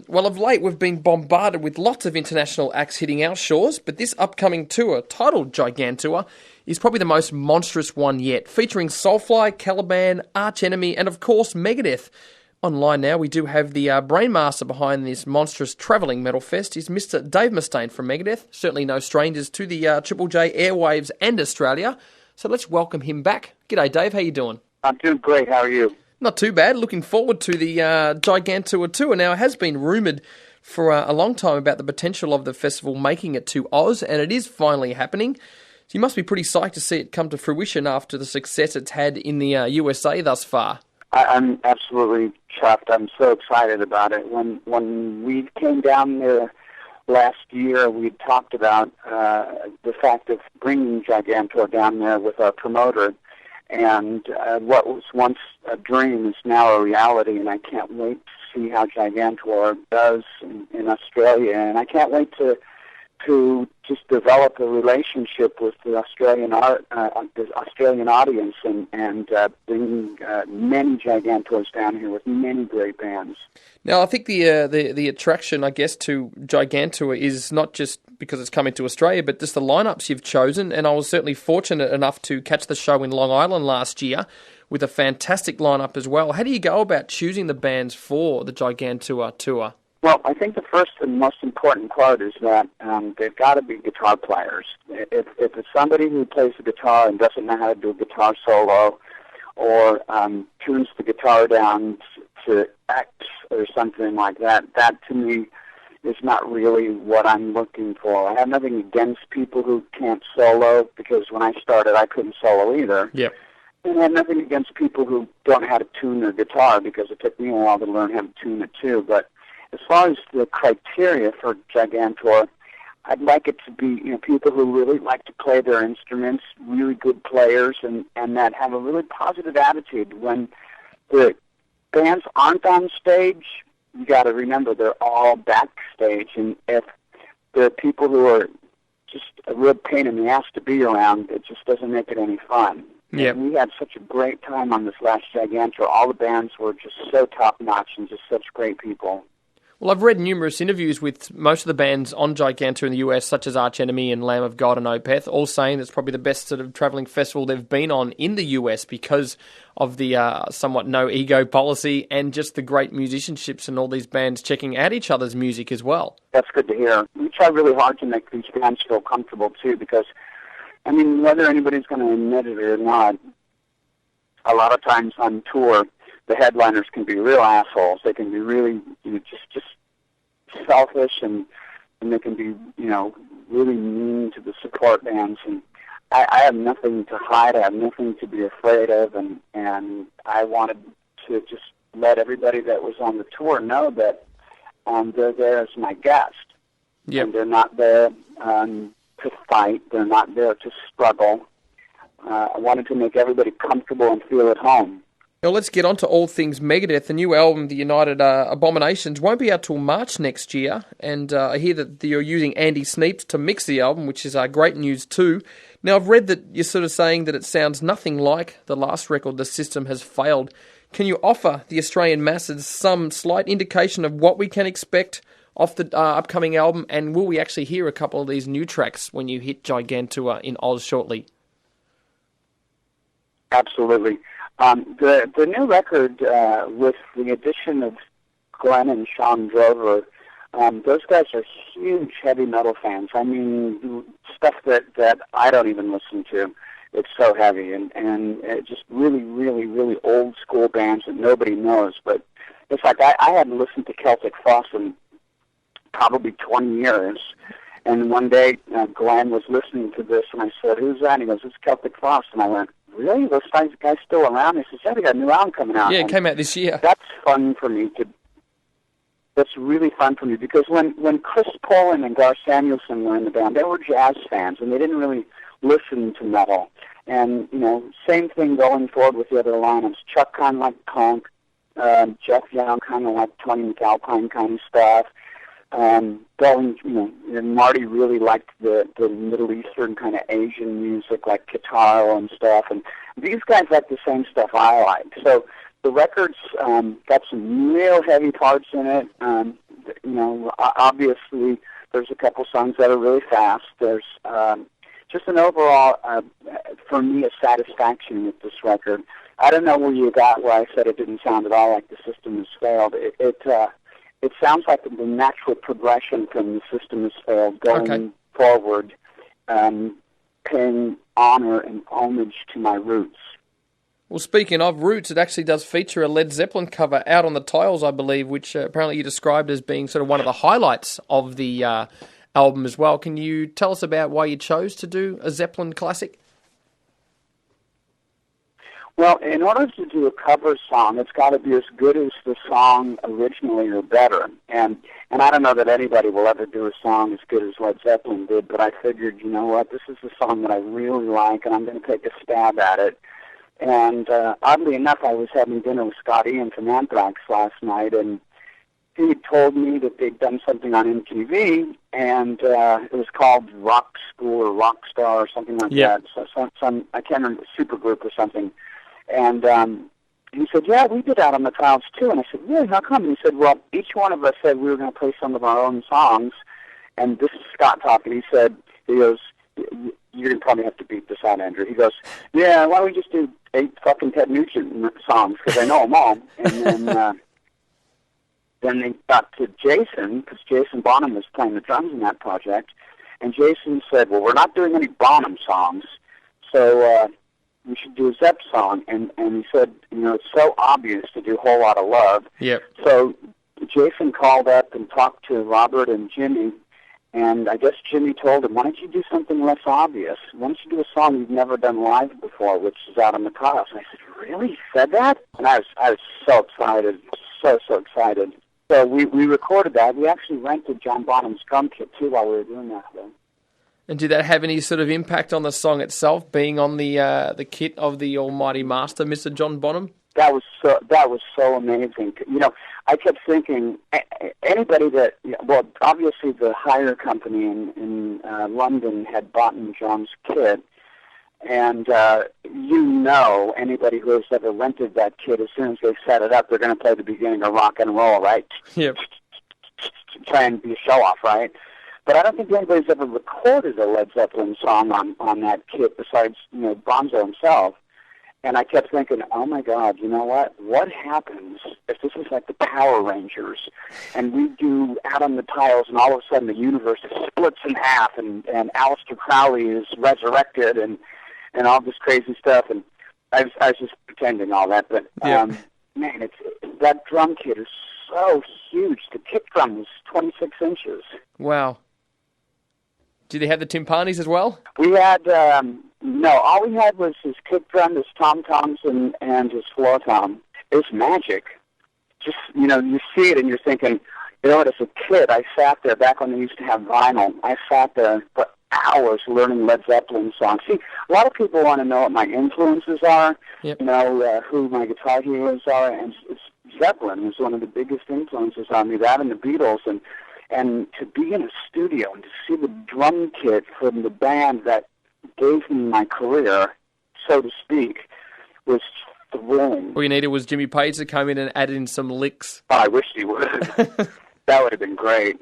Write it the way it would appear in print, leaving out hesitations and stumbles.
Well, of late we've been bombarded with lots of international acts hitting our shores, but this upcoming tour, titled Gigantour, is probably the most monstrous one yet, featuring Soulfly, Caliban, Arch Enemy, and of course Megadeth. Online now, we do have the brainmaster behind this monstrous travelling metal fest is Mr. Dave Mustaine from Megadeth, certainly no strangers to the Triple J airwaves and Australia. So let's welcome him back. G'day Dave, how you doing? I'm doing great, how are you? Not too bad. Looking forward to the Gigantour tour. Now, it has been rumoured for a long time about the potential of the festival making it to Oz, and it is finally happening. So you must be pretty psyched to see it come to fruition after the success it's had in the USA thus far. I'm absolutely chuffed. I'm so excited about it. When we came down there last year, we talked about the fact of bringing Gigantour down there with our promoter. And what was once a dream is now a reality, and I can't wait to see how Gigantour does in Australia. And I can't wait to just develop a relationship with the Australian audience and bring many Gigantours down here with many great bands. Now, I think the attraction, I guess, to Gigantour is not just because it's coming to Australia, but just the lineups you've chosen. And I was certainly fortunate enough to catch the show in Long Island last year with a fantastic lineup as well. How do you go about choosing the bands for the Gigantour tour? Well, I think the first and most important part is that they've got to be guitar players. If it's somebody who plays the guitar and doesn't know how to do a guitar solo, or tunes the guitar down to X or something like that, that to me is not really what I'm looking for. I have nothing against people who can't solo, because when I started I couldn't solo either. Yep. And I have nothing against people who don't know how to tune their guitar, because it took me a while to learn how to tune it too. But as far as the criteria for Gigantour, I'd like it to be people who really like to play their instruments, really good players, and that have a really positive attitude. When the bands aren't on stage, you got to remember they're all backstage, and if there are people who are just a real pain in the ass to be around, it just doesn't make it any fun. Yep. We had such a great time on this last Gigantour. All the bands were just so top-notch and just such great people. Well, I've read numerous interviews with most of the bands on Gigantour in the US, such as Arch Enemy and Lamb of God and Opeth, all saying it's probably the best sort of travelling festival they've been on in the US because of the somewhat no-ego policy and just the great musicianships and all these bands checking out each other's music as well. That's good to hear. We try really hard to make these bands feel comfortable, too, because, I mean, whether anybody's going to admit it or not, a lot of times on tour, the headliners can be real assholes. They can be really, just selfish, and they can be, really mean to the support bands. And I have nothing to hide. I have nothing to be afraid of, and I wanted to just let everybody that was on the tour know that they're there as my guest. Yep. And they're not there to fight. They're not there to struggle. I wanted to make everybody comfortable and feel at home. Now let's get on to all things Megadeth. The new album, The United Abominations, won't be out till March next year, and I hear that you're using Andy Sneaps to mix the album, which is great news too. Now I've read that you're sort of saying that it sounds nothing like the last record, The System Has Failed. Can you offer the Australian masses some slight indication of what we can expect off the upcoming album, and will we actually hear a couple of these new tracks when you hit Gigantour in Oz shortly? Absolutely. The new record, with the addition of Glenn and Sean Drover, those guys are huge heavy metal fans. I mean, stuff that I don't even listen to. It's so heavy, and it just really, really, really old school bands that nobody knows. But it's like I hadn't listened to Celtic Frost in probably 20 years. And one day, Glenn was listening to this, and I said, "Who's that?" And he goes, "It's Celtic Frost." And I went, "Really? Those guys still around?" He says, "Yeah, they got a new album coming out." Yeah, it came out this year. That's fun for me. That's really fun for me, because when Chris Poland and Gar Samuelson were in the band, they were jazz fans, and they didn't really listen to metal. And, same thing going forward with the other lineups. Chuck kind of like punk, Jeff Young kind of like Tony McAlpine kind of stuff. And Marty really liked the Middle Eastern kind of Asian music, like guitar and stuff. And these guys like the same stuff I like. So the record's got some real heavy parts in it. Obviously there's a couple songs that are really fast. There's just an overall, for me, a satisfaction with this record. I don't know where you got where I said it didn't sound at all like The System Has Failed. It sounds like the natural progression from The System Has Failed going forward, paying honor and homage to my roots. Well, speaking of roots, it actually does feature a Led Zeppelin cover out on the tiles, I believe, which apparently you described as being sort of one of the highlights of the album as well. Can you tell us about why you chose to do a Zeppelin classic? Well, in order to do a cover song, it's got to be as good as the song originally or better. And I don't know that anybody will ever do a song as good as Led Zeppelin did, but I figured, you know what, this is a song that I really like, and I'm going to take a stab at it. And oddly enough, I was having dinner with Scott Ian from Anthrax last night, and he told me that they'd done something on MTV, and it was called Rock School or Rock Star or something like that. So some I can't remember, Supergroup or something. And he said, yeah, we did Out on the Tiles too. And I said, really, how come? And he said, well, each one of us said we were going to play some of our own songs. And this is Scott talking. He goes, you're going to probably have to beat this out, Andrew. He goes, yeah, why don't we just do 8 fucking Ted Nugent songs, because I know them all. And then they got to Jason, because Jason Bonham was playing the drums in that project. And Jason said, well, we're not doing any Bonham songs, so we should do a Zepp song. And he said, it's so obvious to do Whole Lotta Love. Yep. So Jason called up and talked to Robert and Jimmy, and I guess Jimmy told him, why don't you do something less obvious? Why don't you do a song you've never done live before, which is Out on the Tiles? And I said, really? He said that? And I was so excited, so excited. So we recorded that. We actually rented John Bonham's drum kit, too, while we were doing that. And did that have any sort of impact on the song itself, being on the kit of the almighty master, Mr. John Bonham? That was so amazing. I kept thinking, anybody that, well, obviously the hire company in London had bought John's kit, and anybody who has ever rented that kit, as soon as they set it up, they're going to play the beginning of Rock and Roll, right? Yep. Try and be a show-off, right? But I don't think anybody's ever recorded a Led Zeppelin song on that kit besides, Bonzo himself. And I kept thinking, oh, my God, you know what? What happens if this is like the Power Rangers and we do Out on the Tiles and all of a sudden the universe splits in half and Aleister Crowley is resurrected and all this crazy stuff. And I was just pretending all that. But, man, that drum kit is so huge. The kick drum is 26 inches. Wow. Did they have the timpanis as well? We had... No, all we had was his kick drum, his tom-toms, and his floor tom. It was magic. Just, you see it and you're thinking, as a kid, I sat there back when they used to have vinyl. I sat there for hours learning Led Zeppelin songs. See, a lot of people want to know what my influences are, yep. Who my guitar heroes are, and Zeppelin was one of the biggest influences on me, that and the Beatles, and to be in a studio and to see the drum kit from the band that gave me my career, so to speak, was thrilling. All you needed was Jimmy Page to come in and add in some licks. Oh, I wish he would. That would have been great.